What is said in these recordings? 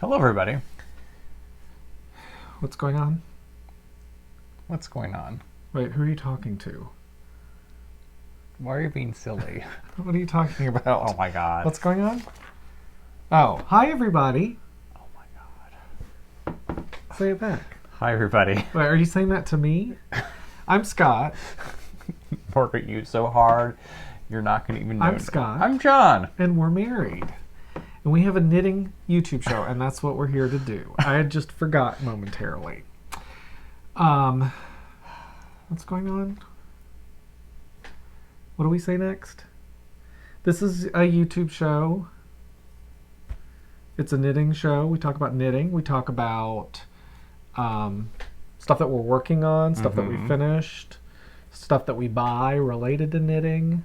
Hello, everybody. What's going on? What's going on? Wait, who are you talking to? Why are you being silly? What are you talking about? Oh my god. What's going on? Oh, hi everybody. Oh my god. Say it back. Hi, everybody. Wait, are you saying that to me? I'm Scott. Work at you so hard, you're not going to even know. I'm Scott. I'm John. And we're married. And we have a knitting YouTube show, and that's what we're here to do. I had just forgot momentarily. What's going on? What do we say next? This is a YouTube show. It's a knitting show. We talk about knitting. We talk about stuff that we're working on, stuff that we finished, stuff that we buy related to knitting.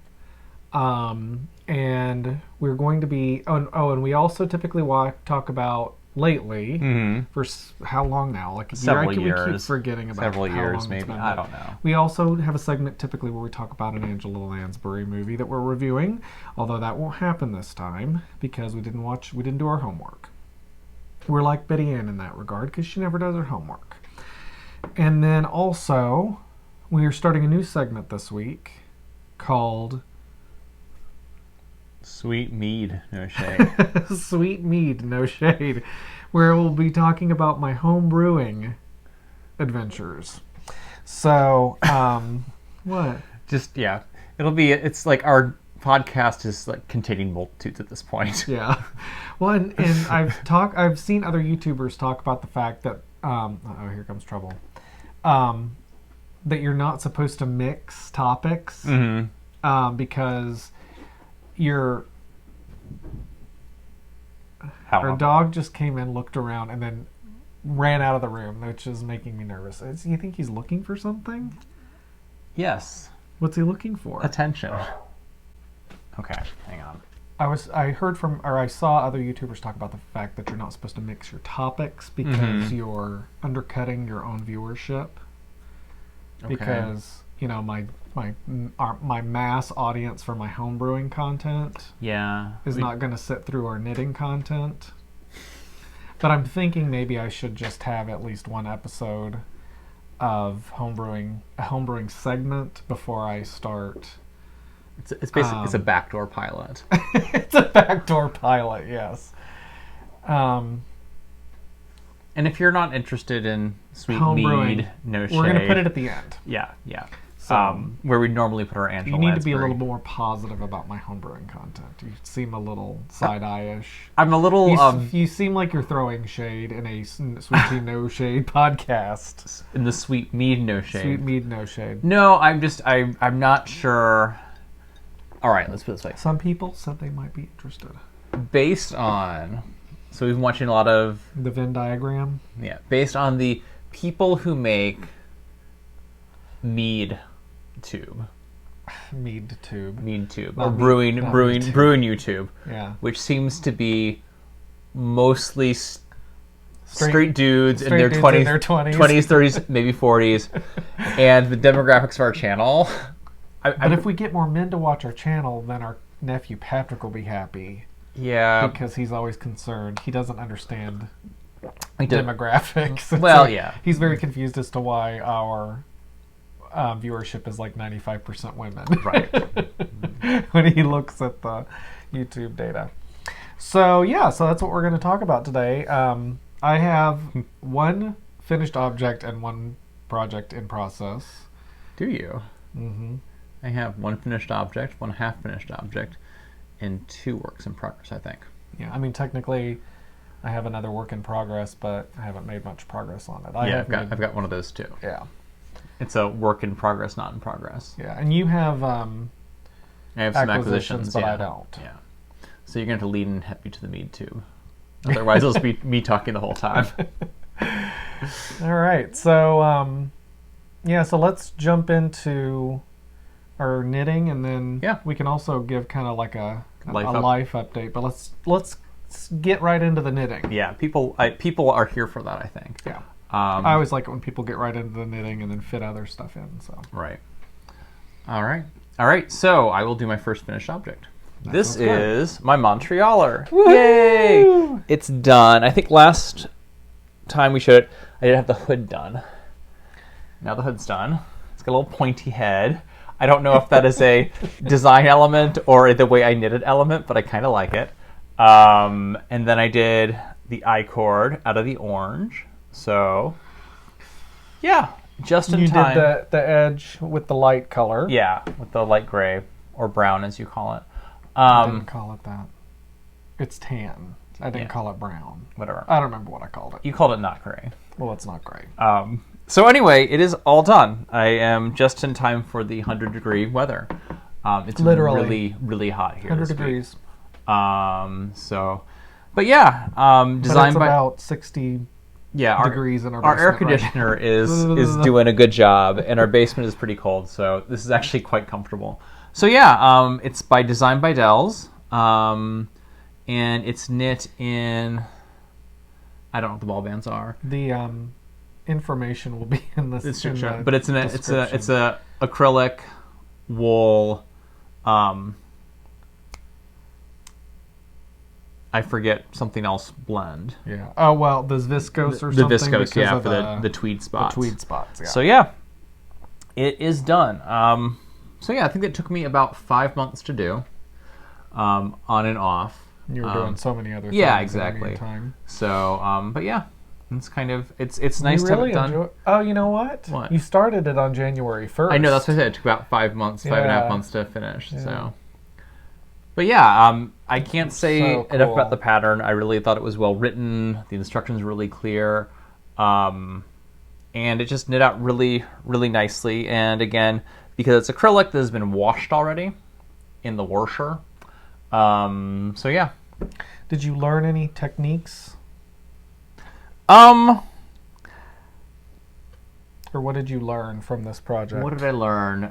And we're going to be... and we also typically talk about lately, for how long now? Like a Several year? years. We keep forgetting about Several how years, long maybe. it's been. I don't know. We also have a segment typically where we talk about an Angela Lansbury movie that we're reviewing, although that won't happen this time because we didn't do our homework. We're like Betty Ann in that regard because she never does her homework. And then also, we are starting a new segment this week called... Sweet mead, no shade. Sweet mead, no shade, where we'll be talking about my home brewing adventures. So, what? Just, yeah. It's like our podcast is like containing multitudes at this point. Yeah. Well, and I've seen other YouTubers talk about the fact that, here comes trouble, that you're not supposed to mix topics, because our dog just came in, looked around, and then ran out of the room, which is making me nervous. You think he's looking for something? Yes. What's he looking for? Attention. Okay, hang on. I saw other YouTubers talk about the fact that you're not supposed to mix your topics because you're undercutting your own viewership. Okay. Because my mass audience for my home brewing content is not going to sit through our knitting content. But I'm thinking maybe I should just have at least one episode of a home brewing segment before I start. It's basically it's a backdoor pilot. It's a backdoor pilot, yes. And if you're not interested in sweet home mead, brewing, no shade, we're going to put it at the end. Yeah. So, where we normally put our Angela you need Lansbury. to be a little more positive about my homebrewing content. You seem a little side-eye-ish. I'm a little... You seem like you're throwing shade in a SweetTeaNoShade podcast. In the sweet mead, no shade. Sweet mead, no shade. No, I'm not sure... All right, let's put it this way. Some people said they might be interested. Based on... So we've been watching a lot of... The Venn diagram? Yeah, based on the people who make mead tube. Mead tube. Or brewing YouTube. Yeah. Which seems to be mostly straight dudes in their 20s, 30s, maybe 40s. And the demographics of our channel... But if we get more men to watch our channel, then our nephew Patrick will be happy. Yeah. Because he's always concerned. He doesn't understand demographics. Well, yeah. He's very confused as to why our viewership is like 95% women. Right. When he looks at the YouTube data. So, yeah. So that's what we're going to talk about today. I have one finished object and one project in process. Do you? Mm-hmm. I have one finished object, one half-finished object, and 2 works in progress, I think. Yeah, I mean, technically, I have another work in progress, but I haven't made much progress on it. I've got one of those too. Yeah. It's a work in progress, not in progress. Yeah, and you have I have some acquisitions, but I don't. Yeah. So you're going to have to lead and help me to the mead tube. Otherwise, it'll be me talking the whole time. All right, so so let's jump into our knitting, and then we can also give kind of like a life update. But let's get right into the knitting. Yeah, people are here for that, I think. Yeah. I always like it when people get right into the knitting and then fit other stuff in. So right. All right. So I will do my first finished object. This is my Montrealer. Yay! It's done. I think last time we showed it, I didn't have the hood done. Now the hood's done. It's got a little pointy head. I don't know if that is a design element or the way I knitted element, but I kind of like it. And then I did the I-cord out of the orange. So, yeah, just in time. You did the edge with the light color. Yeah, with the light gray, or brown as you call it. I didn't call it that. It's tan. I didn't call it brown. Whatever. I don't remember what I called it. You called it not gray. Well, it's not gray. So anyway, it is all done. I am just in time for the 100-degree weather. It's literally really, really hot here. 100 degrees. But yeah, designed but it's by about 60 degrees in our basement. Our air conditioner is doing a good job, and our basement is pretty cold, so this is actually quite comfortable. So yeah, it's designed by Delz, and it's knit in. I don't know what the ball bands are. The information will be in this. But it's a acrylic wool. I forget something else blend. Yeah. Oh well, there's viscose or something. The viscose, yeah, for the tweed spots. The tweed spots. Yeah. So yeah, it is done. So yeah, I think it took me about 5 months to do, on and off. You were doing so many other things. Yeah, exactly. In the meantime. So, but yeah, it's kind of it's nice to have it done. Oh, you know what? What? You started it on January 1st. I know, that's what I said. It took about 5 months, 5.5 months to finish. Yeah. So, but yeah, I can't say So enough cool. about the pattern. I really thought it was well written. The instructions were really clear, and it just knit out really, really nicely. And again, because it's acrylic that has been washed already in the washer. So yeah. Did you learn any techniques? Or what did you learn from this project? what did I learn?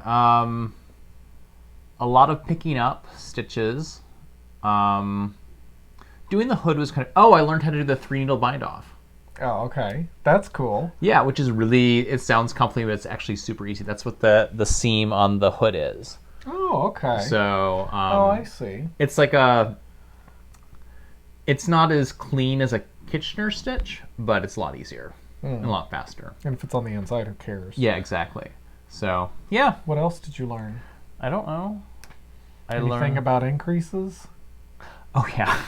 A lot of picking up stitches. Doing the hood was kind of... Oh, I learned how to do the 3-needle bind off. Oh, okay. That's cool. Yeah, which is really... It sounds complicated, but it's actually super easy. That's what the seam on the hood is. Oh, okay. So... I see. It's like a... It's not as clean as a Kitchener stitch, but it's a lot easier and a lot faster. And if it's on the inside, who cares? Yeah, exactly. So, yeah. What else did you learn? I don't know. Anything about increases? Oh, yeah.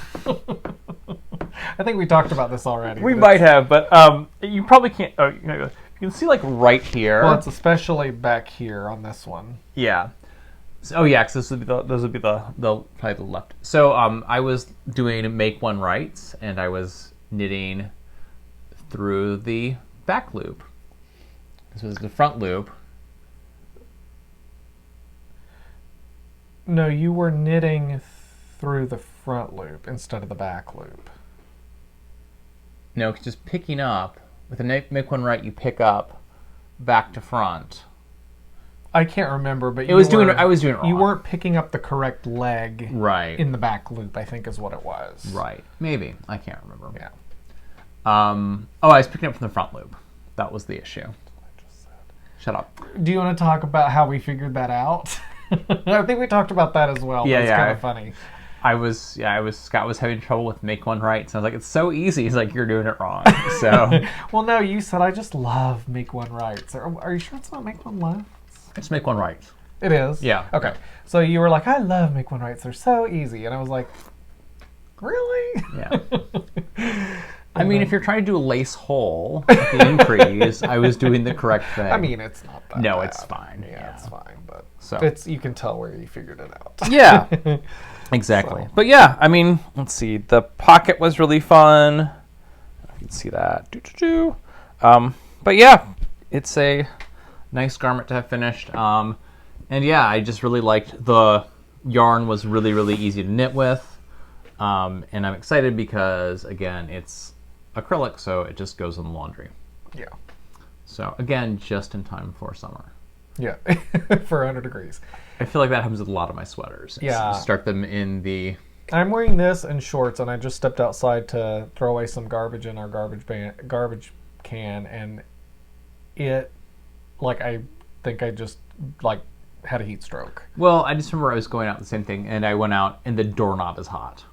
I think we talked about this already. We might have, but you probably can't... Oh, you can see, like, right here. Well, it's especially back here on this one. Yeah. So, yeah, because those would be probably the left. So I was doing make one rights, and I was knitting through the back loop. This was the front loop. No, you were knitting through the front loop instead of the back loop. No, just picking up. With a make one right, you pick up back to front. I can't remember, but I was doing it wrong. You weren't picking up the correct leg right in the back loop, I think is what it was. Right. Maybe. I can't remember. Yeah. I was picking up from the front loop. That was the issue. Shut up. Do you want to talk about how we figured that out? I think we talked about that as well. Yeah, it's kind of funny. Scott was having trouble with make one right, so I was like, it's so easy. He's like, you're doing it wrong. So well, no, you said I just love make one rights. Are you sure it's not make one left? It's make one right. It is? Yeah. Okay. So you were like, I love make one rights. They're so easy. And I was like, really? Yeah. I mean, if you're trying to do a lace hole at the increase, I was doing the correct thing. I mean, it's not that No, bad. it's fine. Yeah, it's fine. But so you can tell where you figured it out. Yeah. Exactly. So. But yeah, I mean, let's see. The pocket was really fun. You can see that. But yeah, it's a nice garment to have finished. And yeah, I just really liked the yarn was really, really easy to knit with. And I'm excited because, again, it's acrylic, so it just goes in the laundry. Yeah. So, again, just in time for summer. Yeah, for 100 degrees. I feel like that happens with a lot of my sweaters. Yeah. Start them in the... I'm wearing this and shorts, and I just stepped outside to throw away some garbage in our garbage can, and it, like, I think I just, like, had a heat stroke. Well, I just remember I was going out the same thing, and I went out, and the doorknob is hot.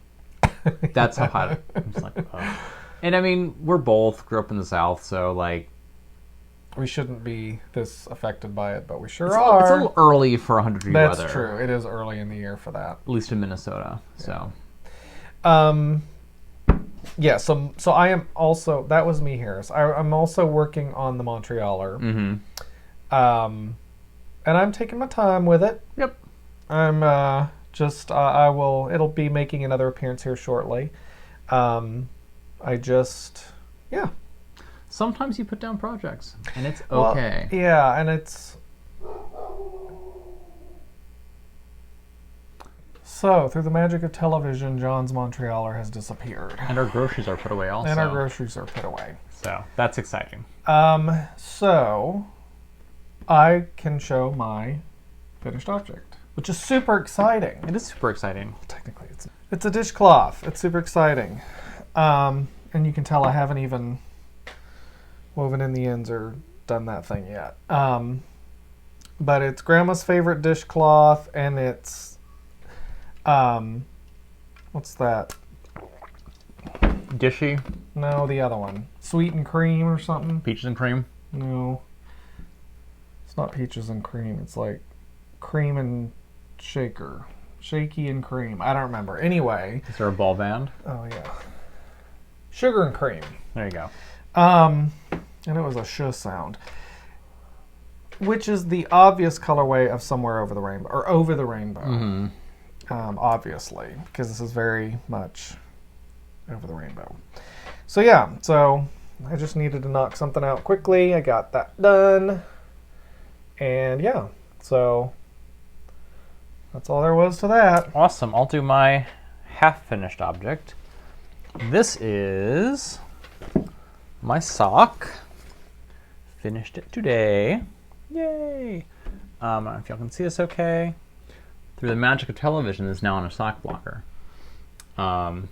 That's how hot I'm just like, oh. And I mean, we're both grew up in the South, so like... We shouldn't be this affected by it, but we sure It's are. a little early for 100-degree weather. That's true. It is early in the year for that. At least in Minnesota, so... Yeah, so I am also... That was me, Harris. I'm also working on the Montrealer. Mm-hmm. And I'm taking my time with it. Yep. I'm it'll be making another appearance here shortly. Yeah. Sometimes you put down projects, and it's okay. Well, yeah, and it's... So, through the magic of television, John's Montrealer has disappeared. And our groceries are put away also. And our groceries are put away. So, that's exciting. So, I can show my finished object, which is super exciting. It is super exciting. Technically, it's a dishcloth. It's super exciting. And you can tell I haven't even woven in the ends or done that thing yet. But it's Grandma's favorite dishcloth, and it's what's that? Dishy? No, the other one. Sweet and cream or something? Peaches and cream? No. It's not peaches and cream. It's like cream and shaker. Shaky and cream. I don't remember. Anyway. Is there a ball band? Oh, yeah. Sugar and cream. There you go. And it was a sh sound. Which is the obvious colorway of Somewhere Over the Rainbow. Or Over the Rainbow. Mm-hmm. Obviously. Because this is very much Over the Rainbow. So yeah. So I just needed to knock something out quickly. I got that done. And yeah. So that's all there was to that. Awesome. I'll do my half-finished object. This is my sock. Finished it today. Yay! I don't know if y'all can see this okay. Through the magic of television, this is now on a sock blocker. Although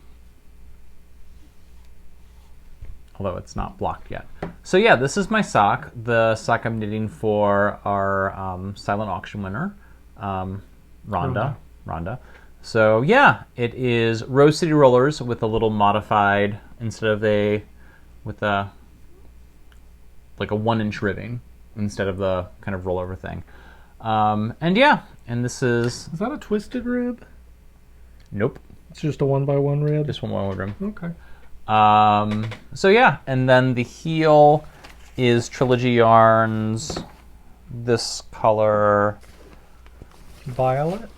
it's not blocked yet. So yeah, this is my sock. The sock I'm knitting for our silent auction winner, Rhonda. So yeah, it is Rose City Rollers with a little modified, instead of with a 1-inch ribbing instead of the kind of rollover thing. And yeah, and this is... Is that a twisted rib? Nope. It's just a 1x1 rib? Just 1x1 rib. Okay. So yeah, and then the heel is Trilogy Yarns, this color... Violet?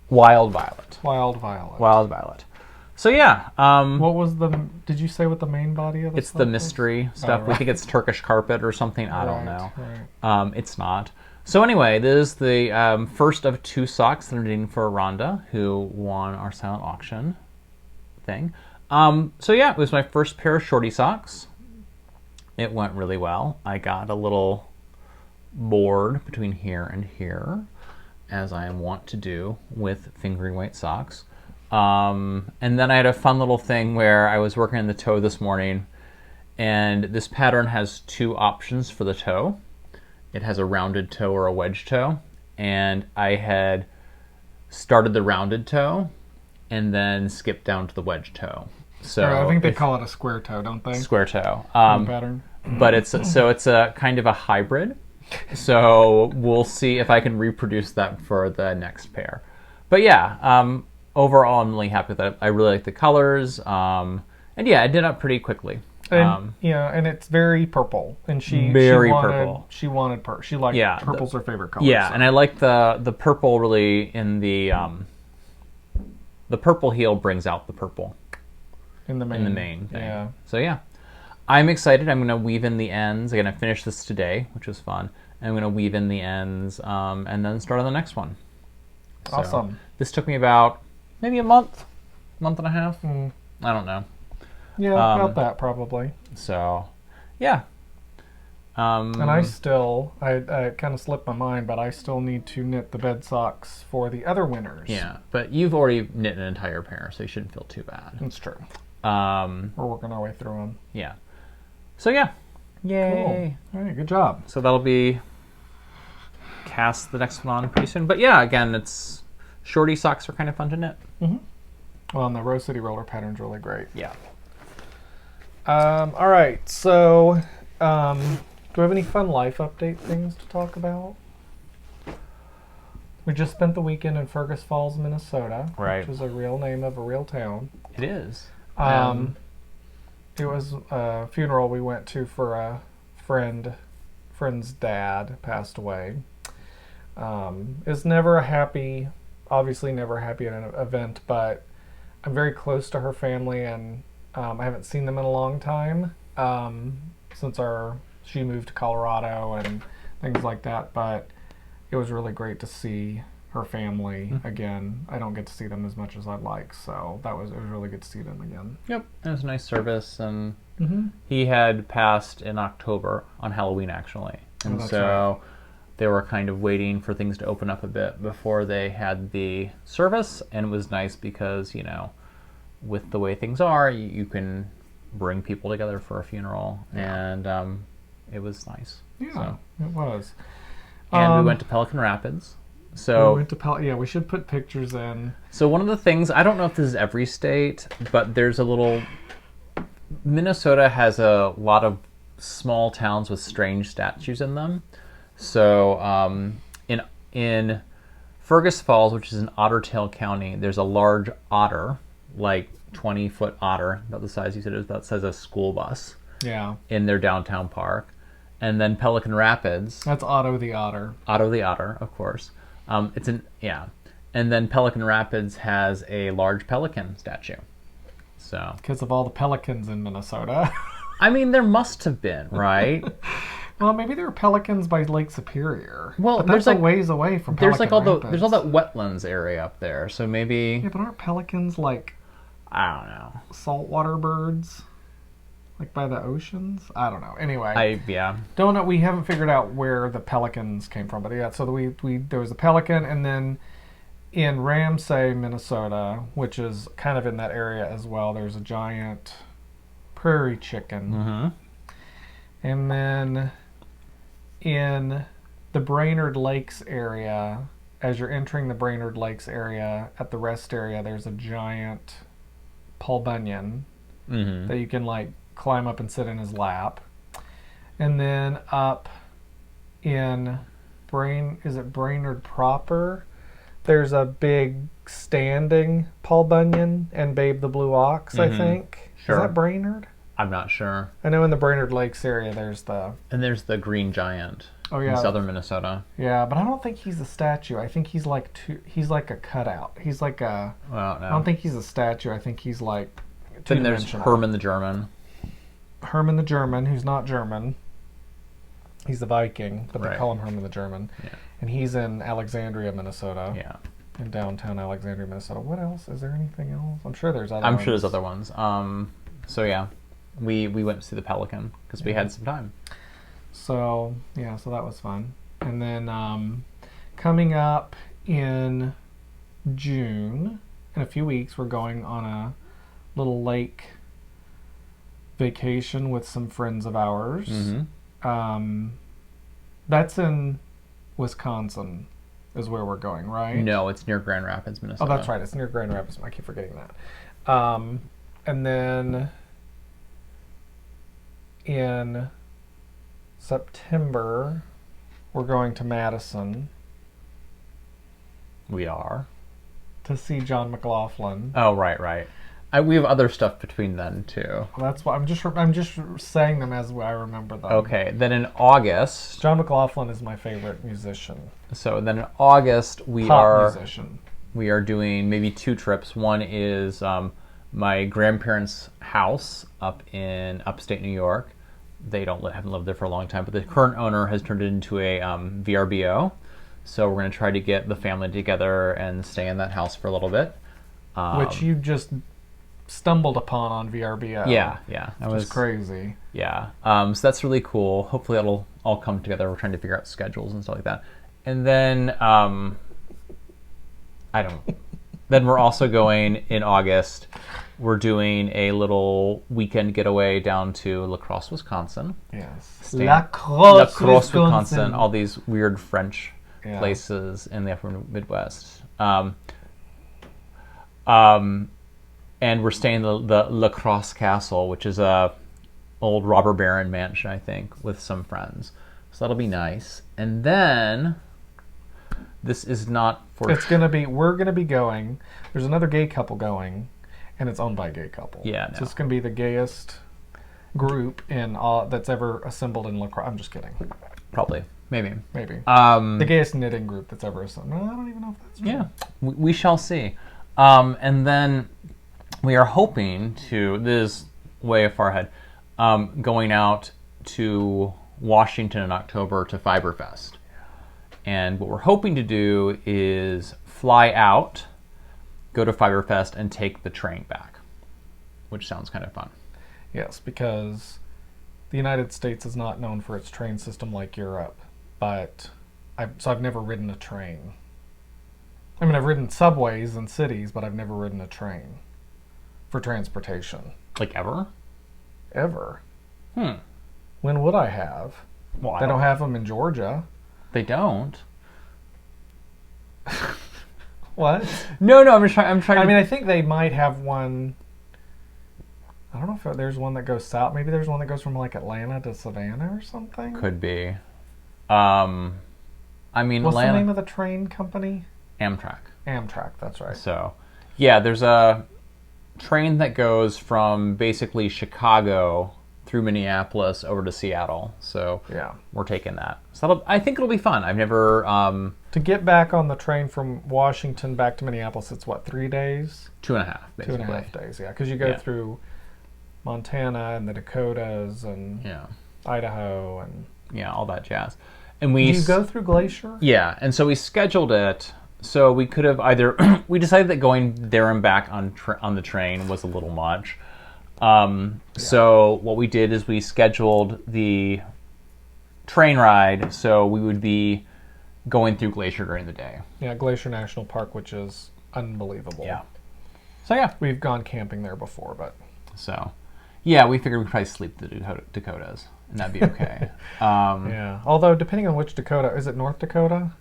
Wild Violet. Wild Violet. Wild Violet. So yeah. What was did you say what the main body of it's the mystery stuff. Right. We think it's Turkish carpet or something. I don't know. Right. It's not. So anyway, this is the first of 2 socks that I'm knitting for Rhonda, who won our silent auction thing. So yeah, it was my first pair of shorty socks. It went really well. I got a little board between here and here, as I am wont to do with fingering weight socks. And then I had a fun little thing where I was working on the toe this morning, and this pattern has 2 options for the toe. It has a rounded toe or a wedge toe, and I had started the rounded toe and then skipped down to the wedge toe. So I think they call it a square toe, don't they? Square toe. Pattern. But it's a kind of a hybrid. So we'll see if I can reproduce that for the next pair. But yeah, overall I'm really happy with it. I really like the colors. And yeah, it did up pretty quickly. And yeah, and it's very purple. And she purple. She wanted purple. She liked purple's her favorite color. Yeah, so. And I like the purple really in the purple heel brings out the purple in the main thing. Yeah. So yeah. I'm excited. I'm going to weave in the ends. I'm going to finish this today, which was fun. I'm going to weave in the ends and then start on the next one. Awesome. So, this took me about maybe a month and a half. I don't know. Yeah, about that probably. So, yeah. And I kind of slipped my mind, but I still need to knit the bed socks for the other winners. Yeah, but you've already knit an entire pair, so you shouldn't feel too bad. That's true. We're working our way through them. Yeah. So yeah. Yay. Cool. All right, good job. So that'll be pass the next one on pretty soon. But yeah, again, it's shorty socks are kind of fun to knit. Well, and the Rose City roller pattern's really great. Yeah. All right, so do we have any fun life update things to talk about? We just spent the weekend in Fergus Falls, Minnesota, Right. which is a real name of a real town. It is. It was a funeral we went to for a friend's dad passed away. It's never a happy, obviously never a happy event, but I'm very close to her family, and I haven't seen them in a long time since she moved to Colorado and things like that. But it was really great to see her family again. I don't get to see them as much as I'd like, so it was really good to see them again. Yep, it was a nice service, and he had passed in October on Halloween, actually, and so they were kind of waiting for things to open up a bit before they had the service, and it was nice because, you know, with the way things are, you can bring people together for a funeral, and it was nice. Yeah, so. It was. And we went to Pelican Rapids. So we went to we should put pictures in. So one of the things, I don't know if this is every state, but there's Minnesota has a lot of small towns with strange statues in them. So in Fergus Falls, which is in Ottertail County, there's a large otter, like 20-foot otter, about the size you said it was, about the size of a school bus. Yeah. In their downtown park. And then Pelican Rapids. That's Otto the otter. Otto the otter, of course. And then Pelican Rapids has a large pelican statue. So because of all the pelicans in Minnesota. I mean, there must have been, right? Well, maybe there were pelicans by Lake Superior. Well, but that's there's a ways away from Pelican Rapids. There's all that wetlands area up there. So maybe. Yeah, but aren't pelicans like? I don't know. Saltwater birds, like by the oceans. I don't know. Anyway. Don't know. We haven't figured out where the pelicans came from, but yeah. So there was a pelican, and then in Ramsey, Minnesota, which is kind of in that area as well, there's a giant prairie chicken. And then in the Brainerd Lakes area, as you're entering the Brainerd Lakes area, at the rest area, there's a giant Paul Bunyan that you can like climb up and sit in his lap. And then up in Brainerd proper, there's a big standing Paul Bunyan and Babe the Blue Ox, I think. Sure. Is that Brainerd? I'm not sure. I know in the Brainerd Lakes area there's the Green Giant. Oh yeah. In southern Minnesota. Yeah, but I don't think he's a statue. I think he's like a cutout. He's like a Well, no. I don't think he's a statue. I think he's like Then there's Herman the German. Herman the German, who's not German. He's the Viking, but they Right. call him Herman the German. Yeah. And he's in Alexandria, Minnesota. Yeah. In downtown Alexandria, Minnesota. What else? Is there anything else? I'm sure there's other I'm ones. sure there's other ones. So yeah, we went to see the pelican because we had some time. So yeah, so that was fun. And then coming up in June, in a few weeks, we're going on a little lake vacation with some friends of ours. That's in Wisconsin is where we're going, right? No, it's near Grand Rapids, Minnesota. Oh, that's right. It's near Grand Rapids. I keep forgetting that. And then in September, we're going to Madison. We are. To see John McLaughlin. Oh, right. We have other stuff between then, too. That's why I'm just saying them as I remember them. Okay, then in August... John McLaughlin is my favorite musician. So then in August, we are doing maybe 2 trips. One is my grandparents' house up in upstate New York. They haven't lived there for a long time, but the current owner has turned it into a VRBO. So we're going to try to get the family together and stay in that house for a little bit. Which you just stumbled upon on VRBO. Yeah. That was crazy. Yeah. So that's really cool. Hopefully it'll all come together. We're trying to figure out schedules and stuff like that. And then, then we're also going in August. We're doing a little weekend getaway down to La Crosse, Wisconsin. Yes. La Crosse, Wisconsin. All these weird French places in the upper Midwest. And we're staying in the La Crosse Castle, which is a old robber baron mansion, I think, with some friends. So that'll be nice. And then this is not for... We're gonna be going. There's another gay couple going, and it's owned by a gay couple. Yeah, So it's gonna be the gayest group that's ever assembled in La Crosse. I'm just kidding. Probably. Maybe. The gayest knitting group that's ever assembled. No, I don't even know if that's true. Yeah. We shall see. And then we are hoping to... This is way far ahead. Going out to Washington in October to Fiberfest. And what we're hoping to do is fly out, go to Fiberfest, and take the train back, which sounds kind of fun. Yes, because the United States is not known for its train system like Europe, but I've never ridden a train. I mean, I've ridden subways in cities, but I've never ridden a train for transportation. Like ever? Ever. When would I have? Well, they don't have them in Georgia. They don't. What? No, I'm trying. I mean, I think they might have one. I don't know if there's one that goes south. Maybe there's one that goes from like Atlanta to Savannah or something. Could be. I mean, what's Atlanta... the name of the train company? Amtrak. Amtrak, that's right. So, yeah, there's a train that goes from basically Chicago through Minneapolis over to Seattle. So yeah, we're taking that. So I think it'll be fun. I've never... to get back on the train from Washington back to Minneapolis, it's what, 3 days? 2.5, basically. 2.5 days, yeah. Because you go through Montana and the Dakotas and Idaho and... Yeah, all that jazz. And Did you go through Glacier? Yeah, and so we scheduled it... So we could have either... we decided that going there and back on the train was a little much. So what we did is we scheduled the train ride so we would be going through Glacier during the day. Yeah, Glacier National Park, which is unbelievable. Yeah. So yeah. We've gone camping there before, but... So, yeah, we figured we'd probably sleep the Dakotas, and that'd be okay. Yeah. Although, depending on which Dakota... Is it North Dakota?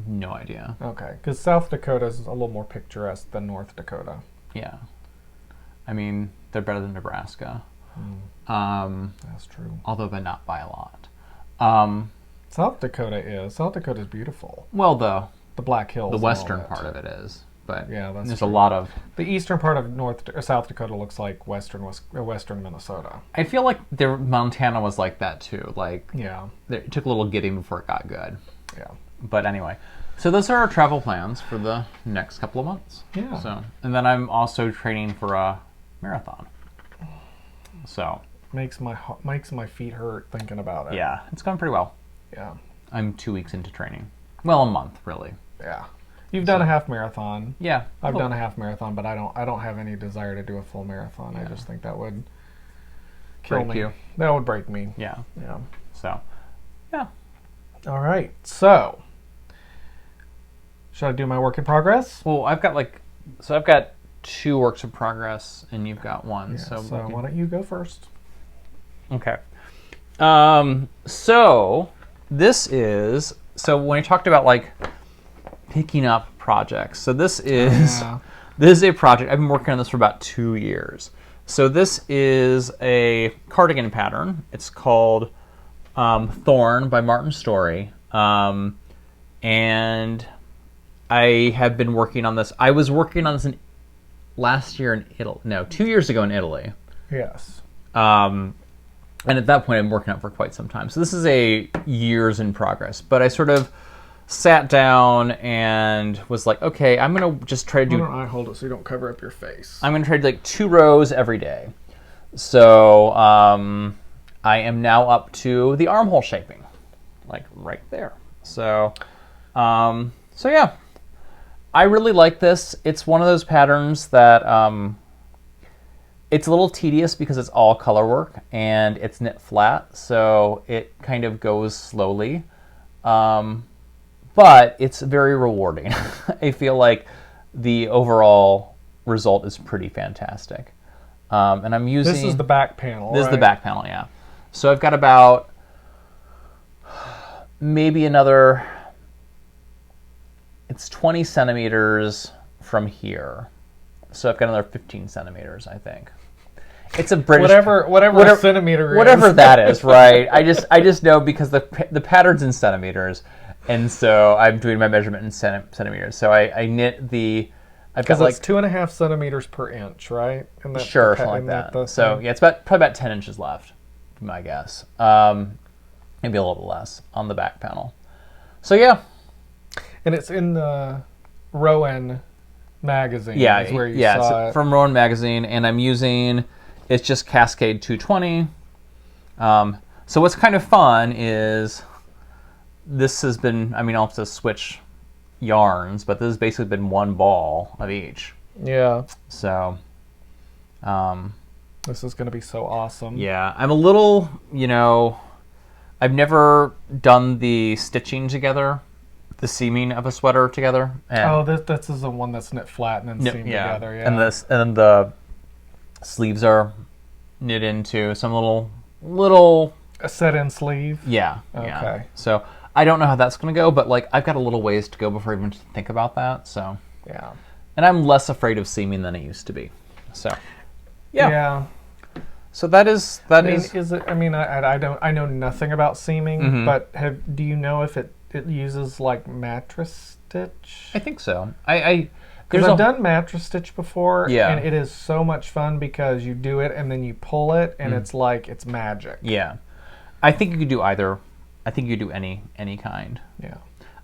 No idea. Okay, because South Dakota is a little more picturesque than North Dakota. Yeah. I mean, they're better than Nebraska. That's true. Although, but not by a lot. South Dakota is beautiful. Well, the Black Hills. The western part of it is. But yeah, there's a lot of... The eastern part of South Dakota looks like western Minnesota. I feel like Montana was like that, too. Like, yeah. It took a little getting before it got good. Yeah. But anyway, so those are our travel plans for the next couple of months. Yeah. So, and then I'm also training for a marathon. So makes my feet hurt thinking about it. Yeah, it's going pretty well. Yeah. I'm 2 weeks into training. Well, a month really. Yeah. You've done a half marathon. Yeah. I've done a half marathon, but I don't have any desire to do a full marathon. Yeah. I just think that would kill break me. you. That would break me. Yeah. Yeah. So, yeah. All right. So, should I do my work in progress? Well, I've got 2 works in progress, and you've got 1. Yeah, so why don't you go first? Okay. So this is when we talked about like picking up projects. So this is a project. I've been working on this for about 2 years. So this is a cardigan pattern. It's called Thorn by Martin Storey. And I have been working on this. I was working on this last year in Italy. No, 2 years ago in Italy. Yes. And at that point, I've been working on it for quite some time. So this is a years in progress. But I sort of sat down and was like, okay, I'm going to just try to do... Why don't I hold it so you don't cover up your face? I'm going to try to do like 2 rows every day. So I am now up to the armhole shaping. Like right there. So yeah. I really like this. It's one of those patterns that... it's a little tedious because it's all color work and it's knit flat, so it kind of goes slowly. But it's very rewarding. I feel like the overall result is pretty fantastic. And I'm using... This is the back panel, This is the back panel, yeah. So I've got about maybe another it's 20 centimeters from here. So I've got another 15 centimeters, I think. It's a British... Whatever a centimeter is. Whatever that is, right? I just know because the pattern's in centimeters, and so I'm doing my measurement in centimeters. So I knit the... I've got like 2.5 centimeters per inch, right? Sure, something like that. So yeah, it's probably about 10 inches left, my guess. Maybe a little bit less on the back panel. So yeah. And it's in the Rowan magazine. Yeah, is where you saw it. From Rowan magazine, and I'm using... It's just Cascade 220. So what's kind of fun is this has been, I mean, I'll have to switch yarns, but this has basically been one ball of each. Yeah. So. This is going to be so awesome. Yeah. I'm a little, I've never done the stitching together, the seaming of a sweater together. And this is the one that's knit flat and then seamed together. Yeah. And the sleeves are knit into some little a set-in sleeve. Yeah. Okay. Yeah. So I don't know how that's going to go, but I've got a little ways to go before I even think about that. So yeah. And I'm less afraid of seaming than I used to be. So yeah. Yeah. So that is. Is it? I mean, I know nothing about seaming, but do you know if it uses like mattress stitch? I think so. Because I've done mattress stitch before, yeah. And it is so much fun because you do it and then you pull it, and it's like it's magic. Yeah, I think you could do either. I think you could do any kind. Yeah,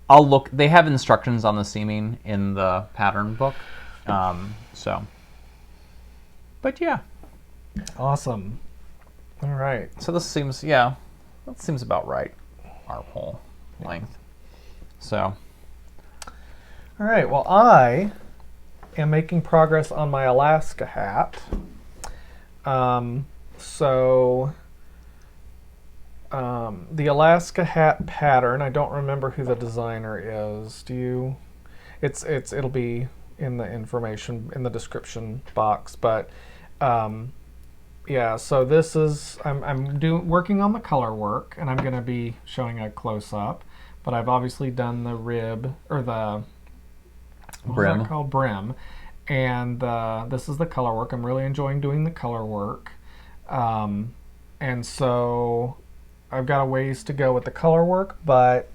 I'll look. They have instructions on the seaming in the pattern book, so. But yeah, awesome. All right. So this seems about right. Armhole length. So. All right. Well, I am making progress on my Alaska hat. The Alaska hat pattern, I don't remember who the designer is. Do you? It'll be in the information in the description box, but yeah. So this is I'm working on the color work, and I'm going to be showing a close up. But I've obviously done the rib or the brim. What's that called? Brim. And this is the color work. I'm really enjoying doing the color work. And so I've got a ways to go with the color work, but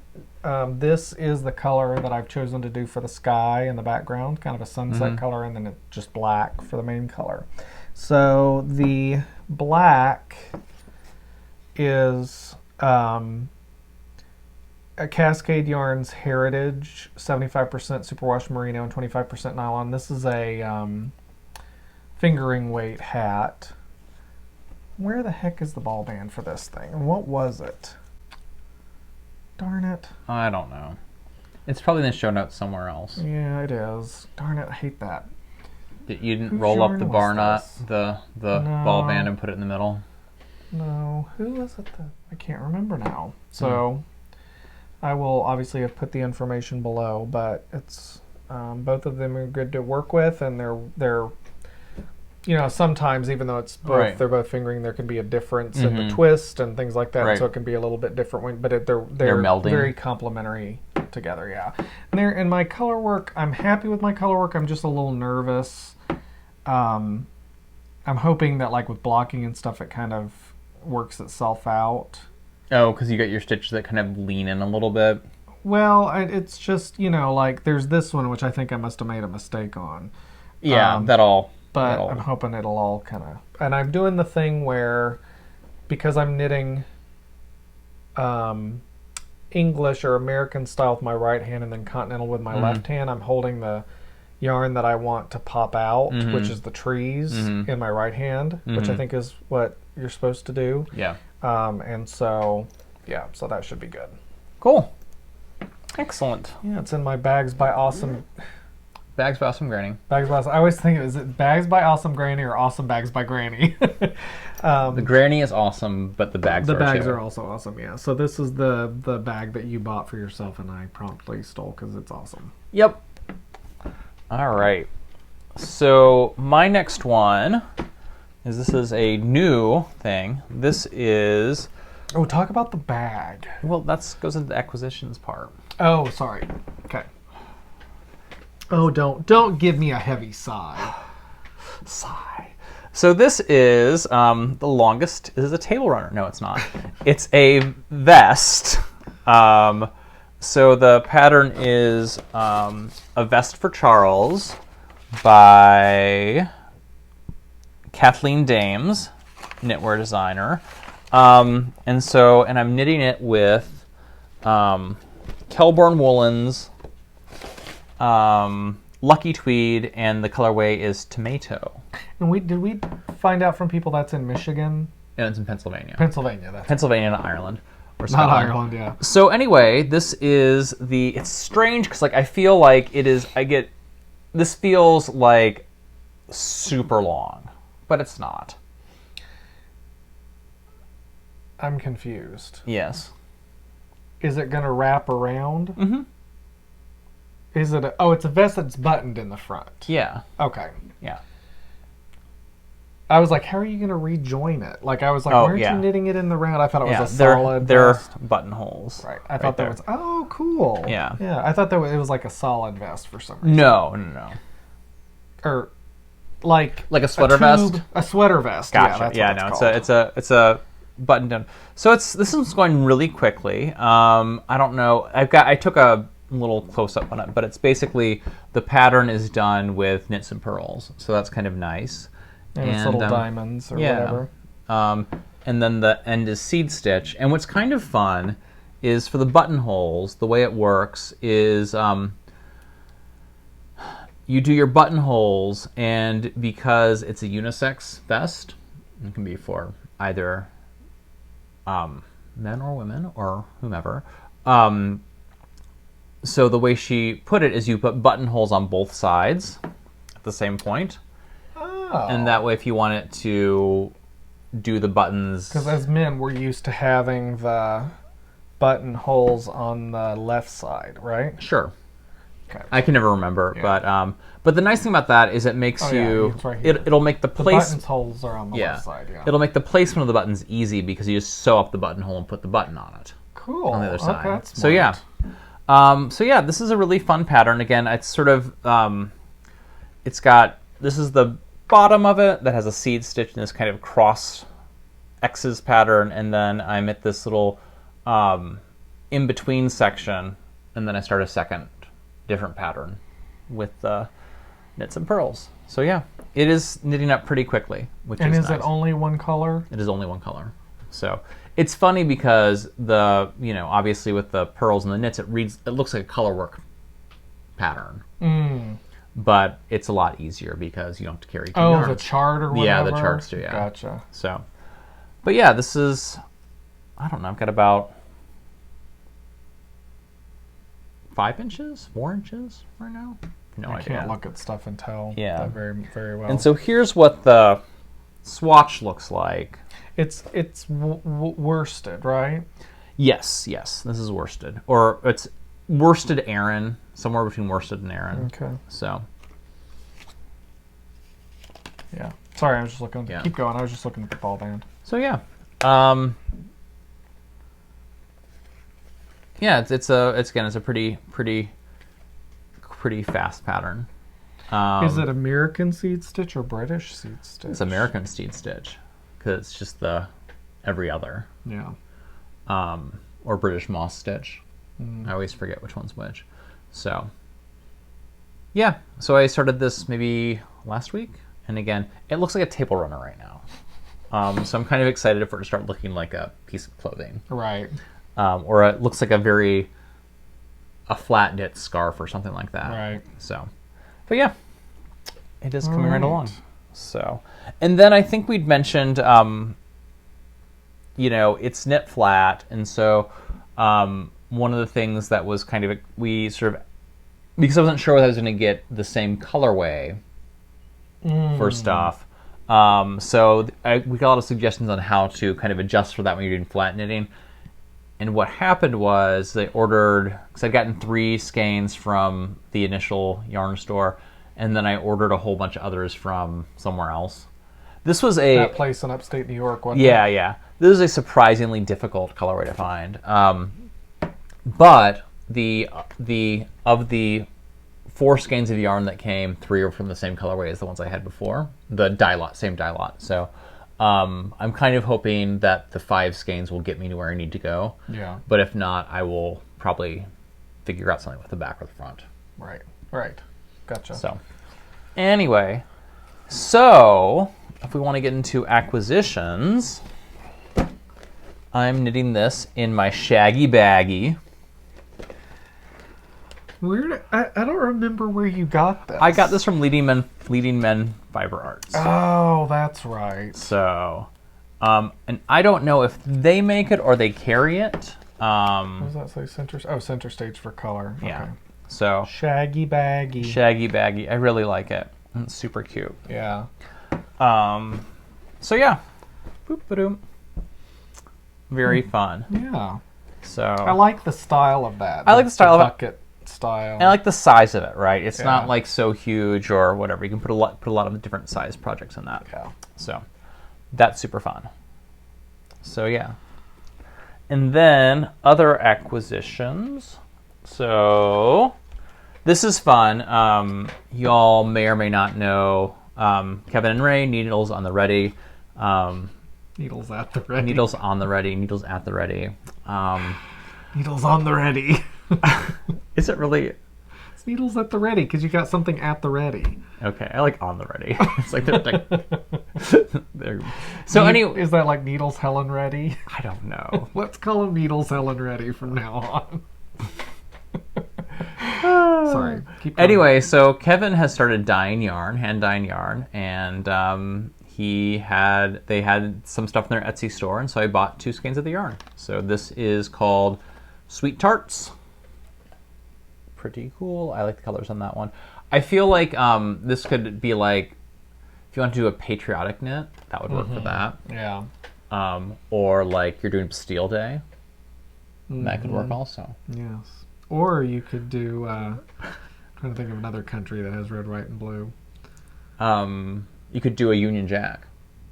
this is the color that I've chosen to do for the sky in the background, kind of a sunset color, and then it's just black for the main color. So the black is a Cascade Yarns Heritage, 75% superwash merino and 25% nylon. This is a fingering weight hat. Where the heck is the ball band for this thing? And what was it? Darn it. I don't know. It's probably in the show notes somewhere else. Yeah, it is. Darn it, I hate that. You didn't roll up the bar knot, the ball band, and put it in the middle? No. Who was it? I can't remember now. So I will obviously have put the information below, but it's both of them are good to work with, and they're sometimes even though it's both they're both fingering, there can be a difference in the twist and things like that, so it can be a little bit different. But they're melding. Very complementary together, yeah. And my color work, I'm happy with my color work. I'm just a little nervous. I'm hoping that with blocking and stuff, it kind of works itself out. Oh, because you got your stitches that kind of lean in a little bit. Well, it's just there's this one which I think I must have made a mistake on. Yeah, But I'm hoping it'll all kind of... And I'm doing the thing where, because I'm knitting English or American style with my right hand and then continental with my left hand, I'm holding the yarn that I want to pop out, which is the trees, in my right hand, which I think is what you're supposed to do. Yeah. And so, yeah, so that should be good. Cool. Excellent. Yeah, it's in my Bags by Awesome... Bags by Awesome Granny. Bags by Awesome. I always think, is it Bags by Awesome Granny or Awesome Bags by Granny? The granny is awesome, but the bags are also awesome, yeah. So this is the bag that you bought for yourself and I promptly stole because it's awesome. Yep. All right. So my next one this is a new thing. This is... Oh, talk about the bag. Well, that goes into the acquisitions part. Oh, sorry. Okay. Oh, don't give me a heavy sigh. Sigh. So this is the longest. This is a table runner. No, it's not. It's a vest. So the pattern is A Vest for Charles by Kathleen Dames, knitwear designer. And I'm knitting it with Kelborn Woolens, Lucky Tweed, and the colorway is Tomato. And did we find out from people that's in Michigan? And it's in Pennsylvania. Pennsylvania, Pennsylvania and Ireland. Or not Scotland. Ireland, yeah. So anyway, this is it's strange because I feel like this feels like super long, but it's not. I'm confused. Yes. Is it going to wrap around? Mm-hmm. Is it it's a vest that's buttoned in the front. Yeah. Okay. Yeah. I was like, how are you going to rejoin it? Like, I was like, why aren't you knitting it in the round? I thought it was a solid they're vest. buttonholes. Right. I thought that was, cool. Yeah. Yeah, I thought it was like a solid vest for some reason. No. Or like a sweater vest? A sweater vest. Gotcha. Yeah, that's what it's called. It's a button down. So this one's going really quickly. I don't know. I took a little close up on it, but it's basically the pattern is done with knits and purls. So that's kind of nice. And it's little diamonds or whatever. And then the end is seed stitch. And what's kind of fun is for the buttonholes, the way it works is you do your buttonholes, and because it's a unisex vest, it can be for either men or women or whomever. So the way she put it is you put buttonholes on both sides at the same point. And that way, if you want it to do the buttons... Because as men, we're used to having the buttonholes on the left side, right? Sure. Okay. I can never remember, but the nice thing about that is it makes it'll make the buttonholes are on the left side, It'll make the placement of the buttons easy because you just sew up the buttonhole and put the button on it. Cool. On the other side. Okay, that's smart. So this is a really fun pattern. Again, it's sort of this is the bottom of it that has a seed stitch in this kind of cross X's pattern, and then I'm at this little in between section, and then I start a second different pattern with knits and purls. So yeah, it is knitting up pretty quickly, which is nice. And is it only one color? It is only one color. So it's funny because obviously with the purls and the knits, it looks like a color work pattern. But it's a lot easier because you don't have to carry two yarns. The chart or whatever? Yeah, the charts do, yeah. Gotcha. So, but yeah, this is, I don't know, I've got about 5 inches, 4 inches right now. No idea. I can't look at stuff and tell that very, very well. And so here's what the swatch looks like. It's worsted, right? Yes. This is worsted. Or it's worsted Aran, somewhere between worsted and Aran. Okay. So. Yeah. Sorry, I was just looking. Keep going. I was just looking at the ball band. So yeah. It's a pretty fast pattern. Is it American seed stitch or British seed stitch? It's American seed stitch because it's just the every other. Yeah. Or British moss stitch. I always forget which one's which. So, yeah. So I started this maybe last week, and again, it looks like a table runner right now. So I'm kind of excited for it to start looking like a piece of clothing. Right. Or it looks like a flat knit scarf or something like that. Right. So, but yeah, it is coming right along. So, and then I think we'd mentioned, it's knit flat, and so one of the things that was kind of because I wasn't sure whether I was going to get the same colorway for stuff. So we got a lot of suggestions on how to kind of adjust for that when you're doing flat knitting. And what happened was they ordered, because I'd gotten 3 skeins from the initial yarn store, and then I ordered a whole bunch of others from somewhere else. This was that place in upstate New York, wasn't it? Yeah. This is a surprisingly difficult colorway to find. But of the 4 skeins of yarn that came. 3 are from the same colorway as the ones I had before. The dye lot, same dye lot. So I'm kind of hoping that the 5 skeins will get me to where I need to go. Yeah. But if not, I will probably figure out something with the back or the front. Right. Right. Gotcha. So anyway, so if we want to get into acquisitions, I'm knitting this in my Shaggy Baggy. I don't remember where you got this. I got this from Leading Men Fiber Arts. Oh, that's right. So, and I don't know if they make it or they carry it. What does that say? Center Stage for color. Yeah. Okay. So Shaggy Baggy. Shaggy Baggy. I really like it. It's super cute. Yeah. So yeah. Boop-ba-doom. Very fun. Yeah. So I like the style of that. I like the style of it. Bucket style. And I like the size of it, right? It's Yeah. not like so huge or whatever. You can put a lot of different size projects in that. Yeah. So that's super fun. So yeah. And then other acquisitions. So this is fun. Y'all may or may not know Kevin and Ray, Needles on the Ready. Needles at the ready. Needles on the Ready, Needles at the Ready. Needles on the ready. Is it really? It's needles at the ready because you got something at the ready. Okay, I like on the ready. It's like they're so anyway, is that like Needles Helen Ready? I don't know. Let's call them Needles Helen Ready from now on. Sorry. Keep going. Anyway, so Kevin has started dyeing yarn, hand dyeing yarn, and they had some stuff in their Etsy store, and so I bought 2 skeins of the yarn. So this is called Sweet Tarts. Pretty cool. I like the colors on that one. I feel like this could be like, if you want to do a patriotic knit, that would work for that. Yeah. Or like you're doing Bastille Day. That could work also. Yes. Or you could do, trying to think of another country that has red, white, and blue. You could do a Union Jack.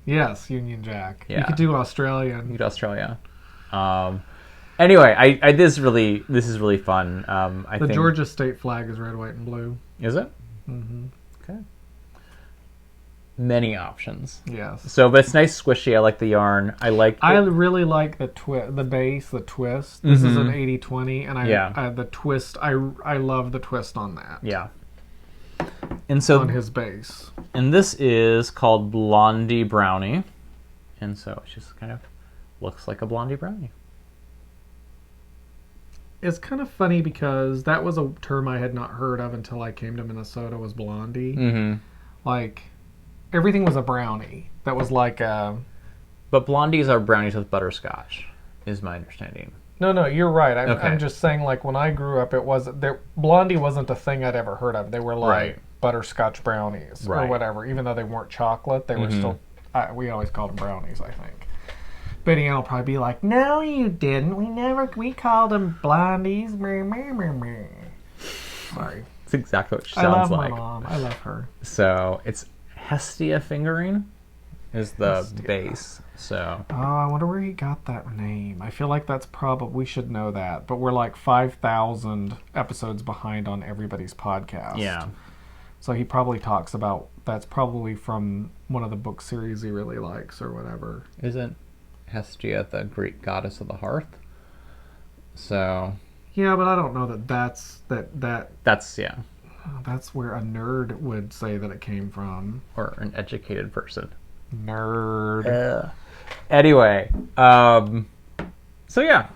Yes, Union Jack. Yeah. You could do Australian. You could do Australia. Anyway, this is really fun. I The think Georgia state flag is red, white, and blue. Is it? Mm-hmm. Okay. Many options. Yes. So, but it's nice, squishy. I like the yarn. I really like the base, the twist. This is an 80/20, and the twist. I love the twist on that. Yeah. And so on his base. And this is called Blondie Brownie, and so it just kind of looks like a Blondie Brownie. It's kind of funny because that was a term I had not heard of until I came to Minnesota. Was blondie. Mm-hmm. Like everything was a brownie. That was like a. But blondies are brownies with butterscotch, is my understanding. No, you're right. Okay. I'm just saying, like when I grew up, blondie wasn't a thing I'd ever heard of. They were like butterscotch brownies or whatever. Even though they weren't chocolate, they were still. We always called them brownies, I think. Betty Ann will probably be like, "No, you didn't. We called them blondies." Sorry. That's exactly what she sounds like. I love my mom. I love her. So it's Hestia fingering is the base. So. Oh, I wonder where he got that name. I feel like that's probably, we should know that. But we're like 5,000 episodes behind on everybody's podcast. Yeah. So he probably talks about, that's probably from one of the book series he really likes or whatever. Isn't Hestia the Greek goddess of the hearth? So. Yeah, but I don't know that's yeah. That's where a nerd would say that it came from. Or an educated person. Nerd. Anyway, so yeah,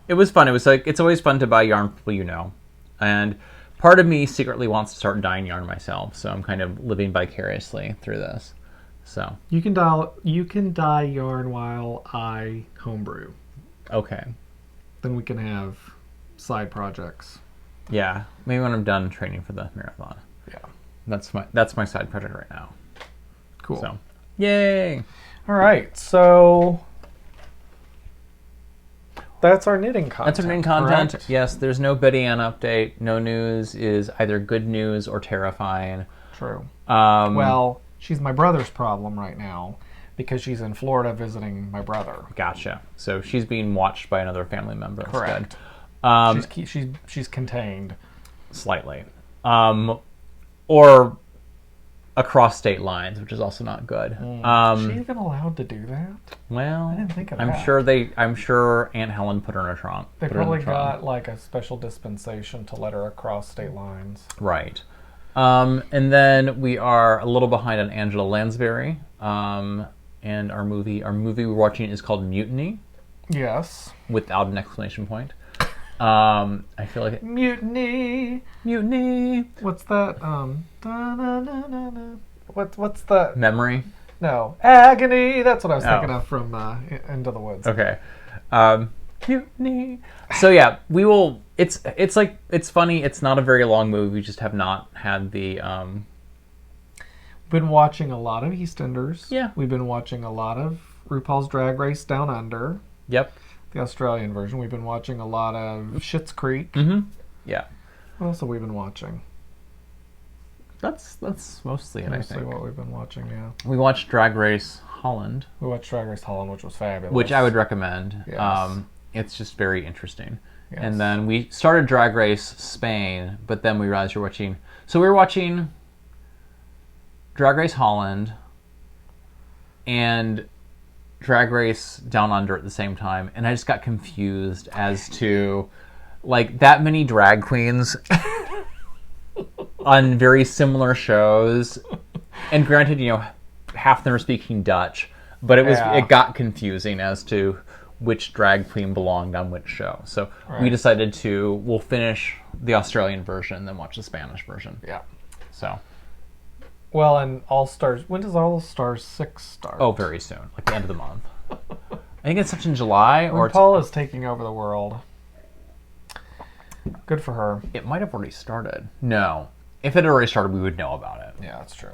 it was fun. It was like, it's always fun to buy yarn from people you know. And part of me secretly wants to start dyeing yarn myself, so I'm kind of living vicariously through this. So you can dye yarn while I homebrew. Okay. Then we can have side projects. Yeah, maybe when I'm done training for the marathon. Yeah. That's my side project right now. Cool. So, yay! All right, so that's our knitting content. That's our knitting content. Correct? Yes, there's no Betty Ann update. No news is either good news or terrifying. True. Well, she's my brother's problem right now because she's in Florida visiting my brother. Gotcha. So she's being watched by another family member. Correct. Instead. She's contained. Slightly. or across state lines, which is also not good. Is she even allowed to do that? Well, I didn't think of I'm that. sure Aunt Helen put her in a trunk. They put her in the probably trunk. got like a special dispensation to let her across state lines. Right. And then we are a little behind on Angela Lansbury. And our movie we're watching is called Mutiny. Yes. Without an exclamation point. I feel like Mutiny. What's that? What's that? Memory. No, Agony. That's what I was thinking of from Into the Woods. Okay. Mutiny. So yeah, we will. It's funny. It's not a very long movie. We just have not had the. Been watching a lot of EastEnders. Yeah. We've been watching a lot of RuPaul's Drag Race Down Under. Yep. The Australian version. We've been watching a lot of Schitt's Creek. Mm-hmm. Yeah. What else have we been watching? That's mostly it, I think. What we've been watching, yeah. We watched Drag Race Holland. We watched Drag Race Holland, which was fabulous. Which I would recommend. Yes. It's just very interesting. Yes. And then we started Drag Race Spain, but then we realized we were watching Drag Race Holland and Drag Race Down Under at the same time, and I just got confused as to like that many drag queens on very similar shows. And granted, half of them are speaking Dutch, but it got confusing as to which drag queen belonged on which show. So we decided we'll finish the Australian version, then watch the Spanish version. Yeah. So. Well, and All Stars. When does All Stars 6 start? Oh, very soon, like the end of the month. I think it starts in July. Or Paul is taking over the world. Good for her. It might have already started. No, if it had already started, we would know about it. Yeah, that's true.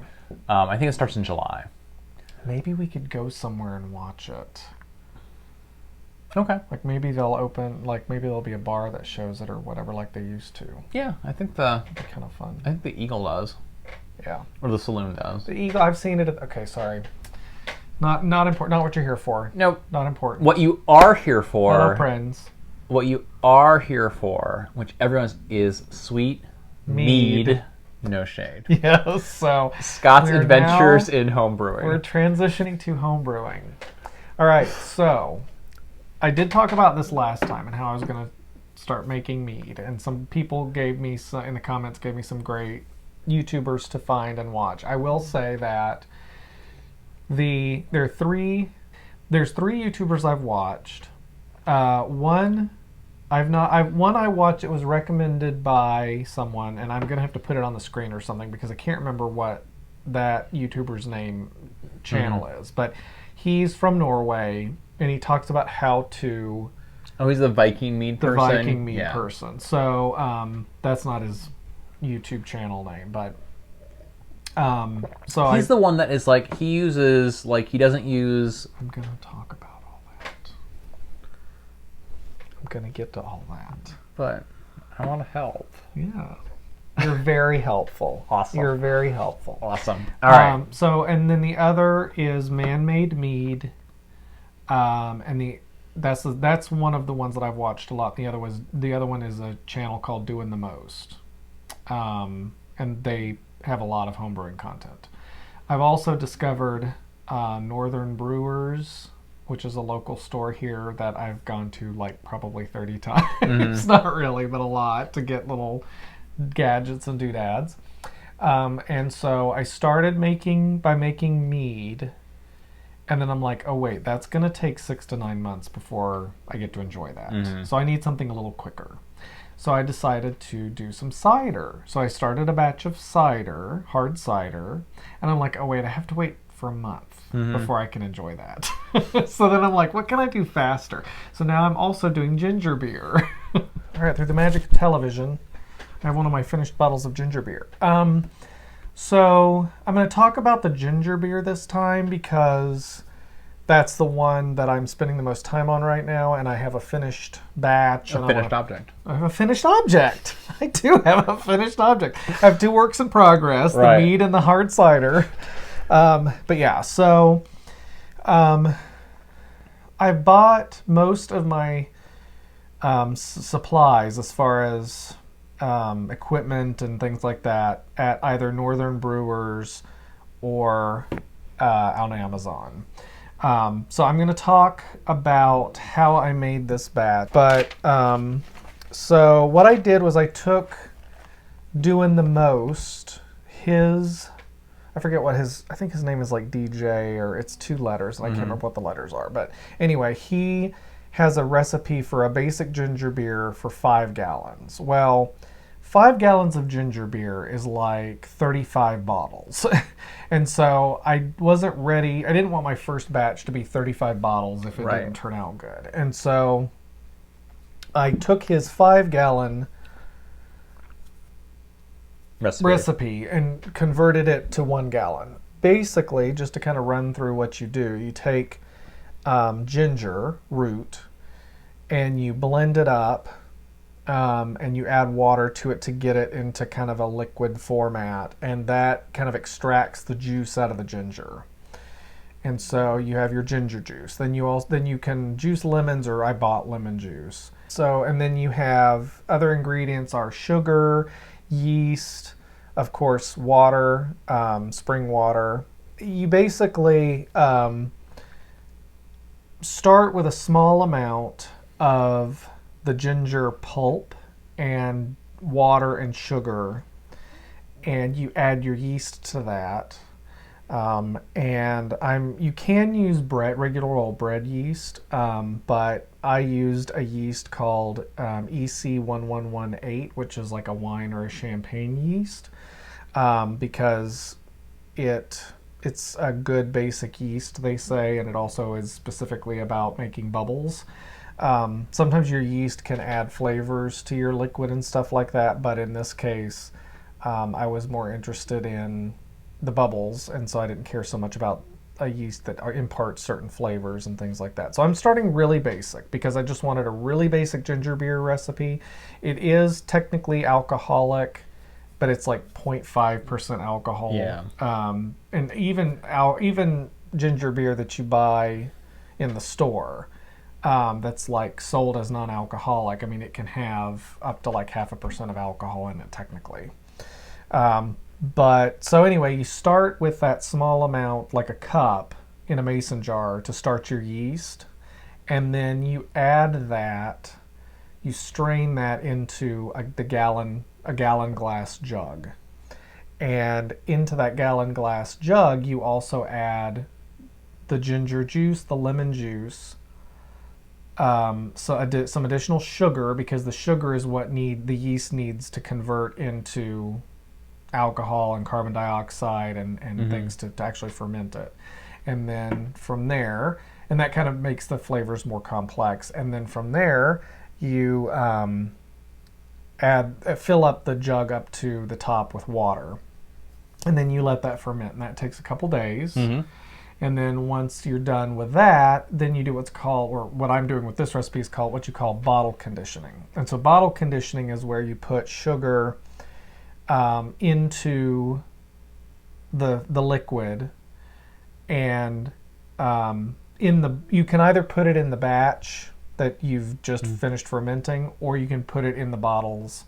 I think it starts in July. Maybe we could go somewhere and watch it. Okay. Like maybe they'll open. Like maybe there'll be a bar that shows it or whatever, like they used to. Yeah, I think It'd be kind of fun. I think the Eagle does. Yeah. Or the Saloon does. The Eagle, I've seen it. Okay, sorry. Not important. Not what you're here for. Nope. Not important. What you are here for. Hello, friends. What you are here for, which everyone's is sweet mead. No shade. Yes. So Scott's adventures in home brewing. We're transitioning to home brewing. All right. So I did talk about this last time and how I was going to start making mead, and some people in the comments gave me some great YouTubers to find and watch. I will say that there's three YouTubers I've watched. One I watched. It was recommended by someone, and I'm gonna have to put it on the screen or something because I can't remember what that YouTuber's channel is. But he's from Norway, and he talks about how to. Oh, he's the Viking mead person. So that's not his YouTube channel name, but so he's the one that is like he doesn't use. I'm gonna talk about all that. I'm gonna get to all that, but I want to help. Yeah, you're very helpful. Awesome. You're very helpful. Awesome. All right. So and then the other is Man-Made Mead, and that's one of the ones that I've watched a lot. The other one is a channel called Doing the Most. And they have a lot of homebrewing content. I've also discovered Northern Brewers, which is a local store here that I've gone to like probably 30 times. Mm-hmm. Not really, but a lot to get little gadgets and doodads. And so I started making mead. And then I'm like, oh wait, that's going to take 6 to 9 months before I get to enjoy that. Mm-hmm. So I need something a little quicker. So I decided to do some cider. So I started a batch of cider, hard cider, and I'm like, oh wait, I have to wait for a month before I can enjoy that. So then I'm like, what can I do faster? So now I'm also doing ginger beer. All right, through the magic of television, I have one of my finished bottles of ginger beer. So I'm going to talk about the ginger beer this time because that's the one that I'm spending the most time on right now, and I have a finished batch. A finished object. I have a finished object. I do have a finished object. I have 2 works in progress, the mead and the hard cider. But yeah, so I bought most of my supplies as far as equipment and things like that at either Northern Brewers or on Amazon. So I'm going to talk about how I made this batch. But so what I did was I took Doing the Most, I forget what I think his name is like DJ, or it's 2 letters, and I can't remember what the letters are. But anyway, he has a recipe for a basic ginger beer for 5 gallons. Well, 5 gallons of ginger beer is like 35 bottles. And so I wasn't ready. I didn't want my first batch to be 35 bottles if it didn't turn out good. And so I took his 5-gallon recipe and converted it to 1 gallon. Basically, just to kind of run through what you do, you take ginger root and you blend it up, and you add water to it to get it into kind of a liquid format, and that kind of extracts the juice out of the ginger. And so you have your ginger juice. Then you can juice lemons, or I bought lemon juice. So, and then you have other ingredients are sugar, yeast, of course, water, spring water. You basically start with a small amount of the ginger pulp and water and sugar, and you add your yeast to that. You can use regular old bread yeast, but I used a yeast called EC1118, which is like a wine or a champagne yeast, because it's a good basic yeast, they say, and it also is specifically about making bubbles. Sometimes your yeast can add flavors to your liquid and stuff like that, but in this case, I was more interested in the bubbles, and so I didn't care so much about a yeast that imparts certain flavors and things like that. So I'm starting really basic because I just wanted a really basic ginger beer recipe. It is technically alcoholic, but it's like 0.5% alcohol. Yeah. And even ginger beer that you buy in the store, that's like sold as non-alcoholic, I mean, it can have up to like 0.5% of alcohol in it technically. But so anyway, you start with that small amount, like a cup in a mason jar to start your yeast. And then you add that, you strain that into a gallon glass jug. And into that gallon glass jug, you also add the ginger juice, the lemon juice, some additional sugar, because the sugar is what the yeast needs to convert into alcohol and carbon dioxide and things to actually ferment it. And then from there, and that kind of makes the flavors more complex. And then from there, you fill up the jug up to the top with water. And then you let that ferment, and that takes a couple days. And then once you're done with that, then you do what's called, or what I'm doing with this recipe is called what you call bottle conditioning. And so bottle conditioning is where you put sugar into the liquid, and you can either put it in the batch that you've just finished fermenting, or you can put it in the bottles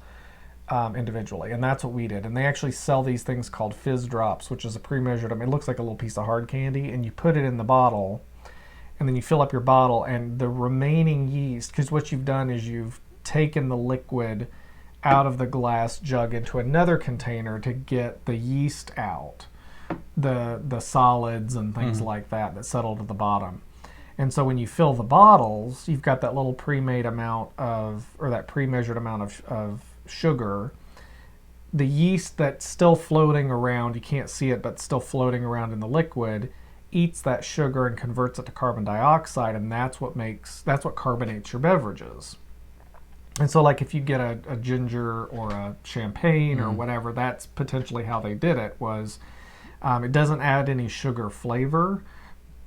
individually, and that's what we did. And they actually sell these things called fizz drops, which is a pre-measured, it looks like a little piece of hard candy, and you put it in the bottle, and then you fill up your bottle, and the remaining yeast, because what you've done is you've taken the liquid out of the glass jug into another container to get the yeast out, the solids and things like that settle to the bottom. And so when you fill the bottles, you've got that little pre-made amount that pre-measured amount of sugar. The yeast that's still floating around, you can't see it, but still floating around in the liquid, eats that sugar and converts it to carbon dioxide, and that's what carbonates your beverages. And so like if you get a ginger or a champagne or whatever, that's potentially how they did it, was it doesn't add any sugar flavor,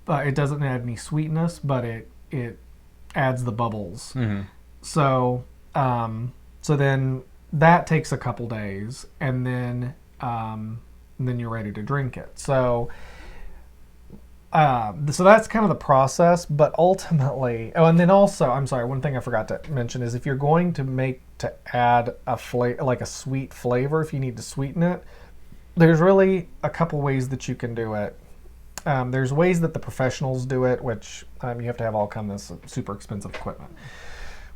it doesn't add any sweetness, but it adds the bubbles. So then that takes a couple days, and then you're ready to drink it. So So that's kind of the process, but ultimately, and then also, I'm sorry, one thing I forgot to mention is if you're going to add like a sweet flavor, if you need to sweeten it, there's really a couple ways that you can do it. There's ways that the professionals do it, which you have to have all kinds of super expensive equipment,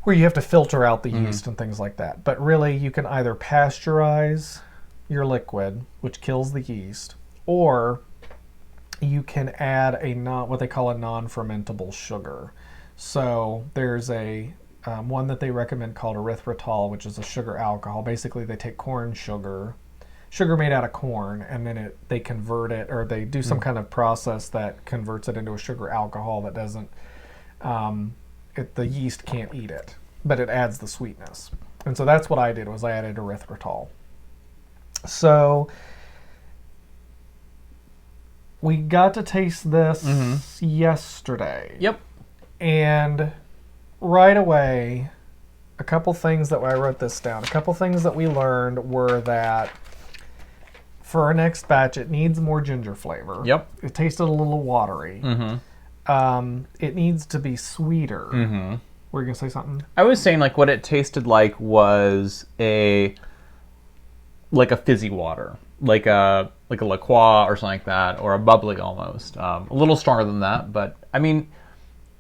where you have to filter out the yeast and things like that. But really, you can either pasteurize your liquid, which kills the yeast, or you can add what they call a non-fermentable sugar. So there's a one that they recommend called erythritol, which is a sugar alcohol. Basically, they take corn sugar made out of corn, and then they convert it, or they do some kind of process that converts it into a sugar alcohol that doesn't, the yeast can't eat it, but it adds the sweetness. And so that's what I did, was I added erythritol. So we got to taste this yesterday. Yep. And right away, a couple things that I wrote this down. A couple things that we learned were that for our next batch, it needs more ginger flavor. Yep. It tasted a little watery. It needs to be sweeter. Were you going to say something? I was saying, like, what it tasted like was a fizzy water, like a La Croix or something like that, or a bubbly almost. A little stronger than that, but I mean,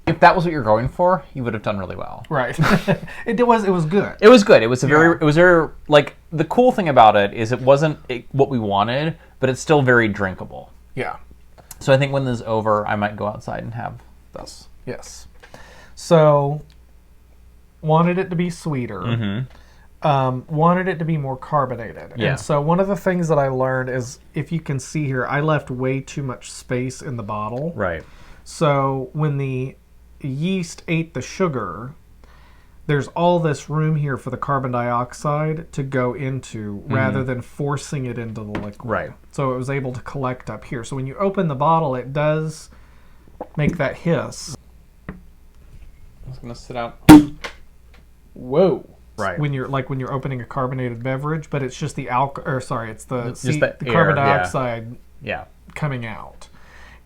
if that was what you're going for, you would have done really well. Right. It was good. It was good. It was very like, the cool thing about it is it wasn't what we wanted, but it's still very drinkable. Yeah. So I think when this is over, I might go outside and have this. Yes. So wanted it to be sweeter. Wanted it to be more carbonated. Yeah. And so one of the things that I learned is, if you can see here, I left way too much space in the bottle. Right. So when the yeast ate the sugar, there's all this room here for the carbon dioxide to go into, rather than forcing it into the liquid. Right. So it was able to collect up here. So when you open the bottle, it does make that hiss. I was going to sit out. Whoa. Right. When you're opening a carbonated beverage, but it's just the it's the the air, carbon dioxide Yeah. coming out.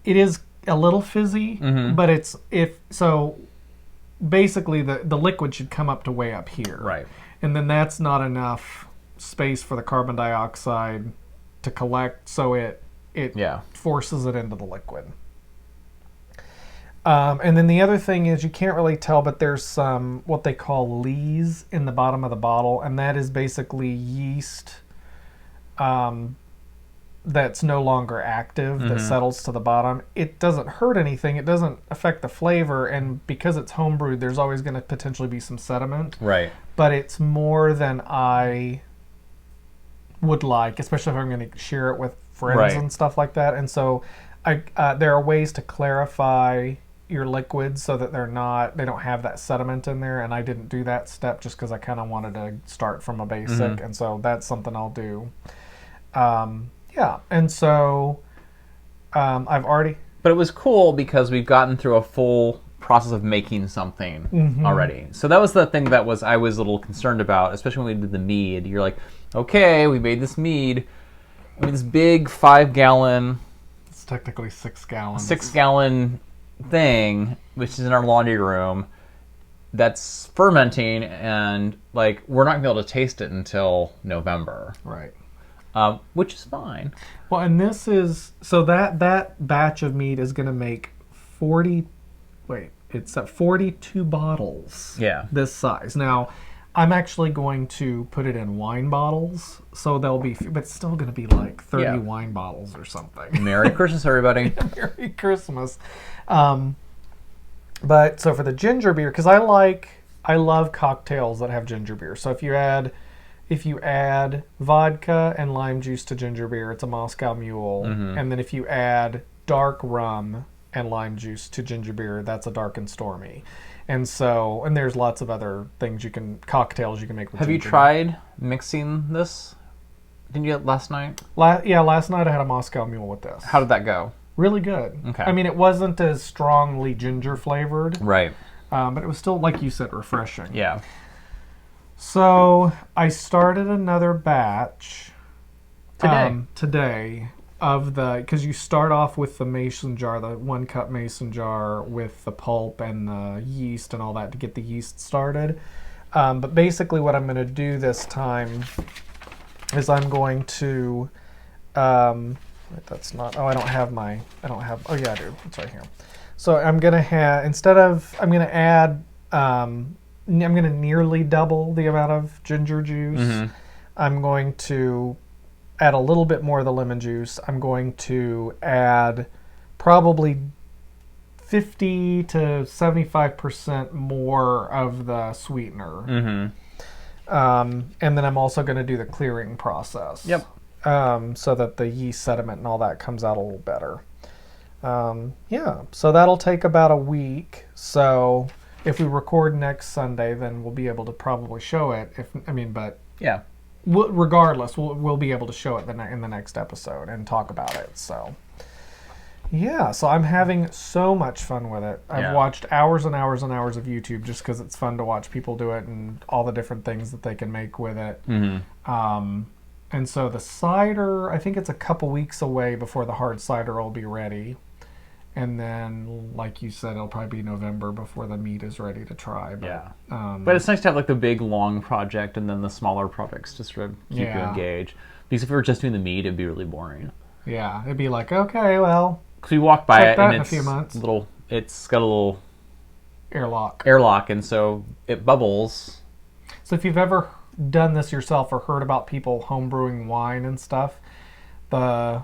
It is a little fizzy, but basically the liquid should come up to way up here. Right. And then that's not enough space for the carbon dioxide to collect, so it forces it into the liquid. And then the other thing is, you can't really tell, but there's some what they call lees in the bottom of the bottle, and that is basically yeast that's no longer active, that settles to the bottom. It doesn't hurt anything. It doesn't affect the flavor, and because it's homebrewed, there's always going to potentially be some sediment. Right. But it's more than I would like, especially if I'm going to share it with friends and stuff like that. And so there are ways to clarify your liquids so that they don't have that sediment in there, and I didn't do that step just because I kind of wanted to start from a basic, and so that's something I'll do. And so I've already... But it was cool because we've gotten through a full process of making something already. So that was the thing that I was a little concerned about, especially when we did the mead. You're like, okay, we made this mead. I mean, this big 5-gallon... It's technically 6 gallons. 6-gallon thing, which is in our laundry room, that's fermenting, and like, we're not going to be able to taste it until November. Right. Which is fine. Well, and this is... So that batch of mead is going to make 42 bottles. Yeah. This size. Now, I'm actually going to put it in wine bottles, so there'll be... But it's still going to be like 30 wine bottles or something. Merry Christmas, everybody. Merry Christmas. But, so for the ginger beer, because I love cocktails that have ginger beer. So if you add vodka and lime juice to ginger beer, it's a Moscow Mule. And then if you add dark rum and lime juice to ginger beer, that's a dark and stormy. And there's lots of other cocktails you can make with ginger beer. Have you tried mixing this? Didn't you get last night? Last night I had a Moscow Mule with this. How did that go? Really good. Okay. I mean, it wasn't as strongly ginger flavored. Right. But it was still, like you said, refreshing. Yeah. So I started another batch today, because you start off with the mason jar, the 1 cup mason jar with the pulp and the yeast and all that to get the yeast started. But basically what I'm going to do this time is I'm going to, that's not, oh, I don't have, oh yeah, I do, it's right here. So I'm going to have, I'm going to add, I'm going to nearly double the amount of ginger juice. Mm-hmm. I'm going to add a little bit more of the lemon juice. I'm going to add probably 50 to 75% more of the sweetener. Mm-hmm. And then I'm also going to do the clearing process. Yep. So that the yeast sediment and all that comes out a little better. Yeah, so that'll take about a week. So if we record next Sunday, then we'll be able to probably show it. But yeah. Regardless, we'll be able to show it in the next episode and talk about it. So, yeah. So I'm having so much fun with it. I've watched hours and hours and hours of YouTube just because it's fun to watch people do it and all the different things that they can make with it. Mm-hmm. And so the cider, I think it's a couple weeks away before the hard cider will be ready. And then, like you said, it'll probably be November before the meat is ready to try. But, yeah. But it's nice to have like the big, long project and then the smaller projects to sort of keep you engaged. Because if we were just doing the meat, it'd be really boring. Yeah, it'd be like, okay, well. Because we walk by it and it's a few months. It's got a little airlock, and so it bubbles. So if you've ever done this yourself or heard about people home brewing wine and stuff, I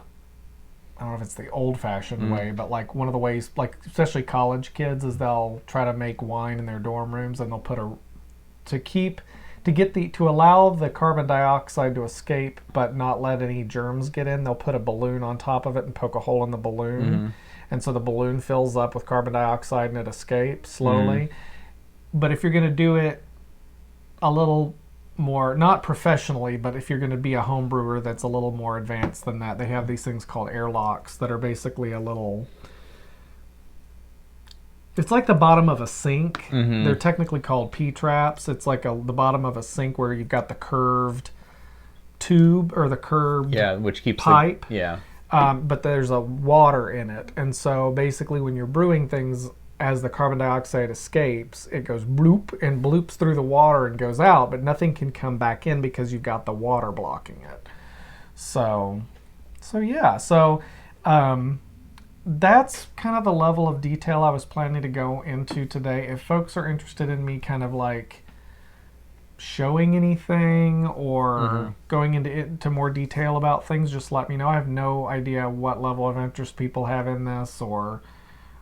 don't know if it's the old-fashioned way, but like one of the ways, like especially college kids, is they'll try to make wine in their dorm rooms and they'll put to allow the carbon dioxide to escape but not let any germs get in. They'll put a balloon on top of it and poke a hole in the balloon, and so the balloon fills up with carbon dioxide and it escapes slowly. But if you're going to do it a little more, not professionally, but if you're going to be a home brewer that's a little more advanced than that, they have these things called airlocks that are basically it's like the bottom of a sink. They're technically called P-traps. It's like the bottom of a sink where you've got the curved tube or the curved which keeps pipe. But there's a water in it, and so basically when you're brewing things, as the carbon dioxide escapes, it goes bloop and bloops through the water and goes out, but nothing can come back in because you've got the water blocking it. So that's kind of the level of detail I was planning to go into today. If folks are interested in me kind of like showing anything or going into more detail about things, just let me know. I have no idea what level of interest people have in this or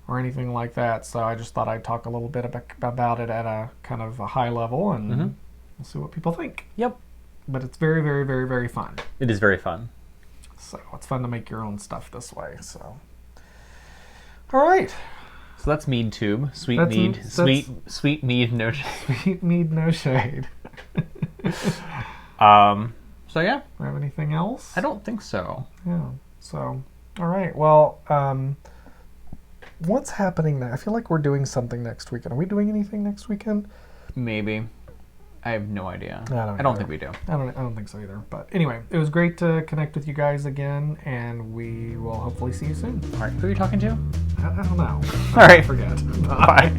anything like that. So I just thought I'd talk a little bit about it at a kind of a high level, and we'll see what people think. Yep. But it's very, very, very, very fun. It is very fun. So it's fun to make your own stuff this way. So, all right. So that's Mead Tube. Sweet mead, no shade. Sweet mead, no shade. So yeah. Do I have anything else? I don't think so. Yeah. So, all right. Well, what's happening now? I feel like we're doing something next weekend. Are we doing anything next weekend? Maybe. I have no idea. I don't think we do. I don't think so either. But anyway, it was great to connect with you guys again, and we will hopefully see you soon. All right. Who are you talking to? I don't know. All right. Forget. Bye.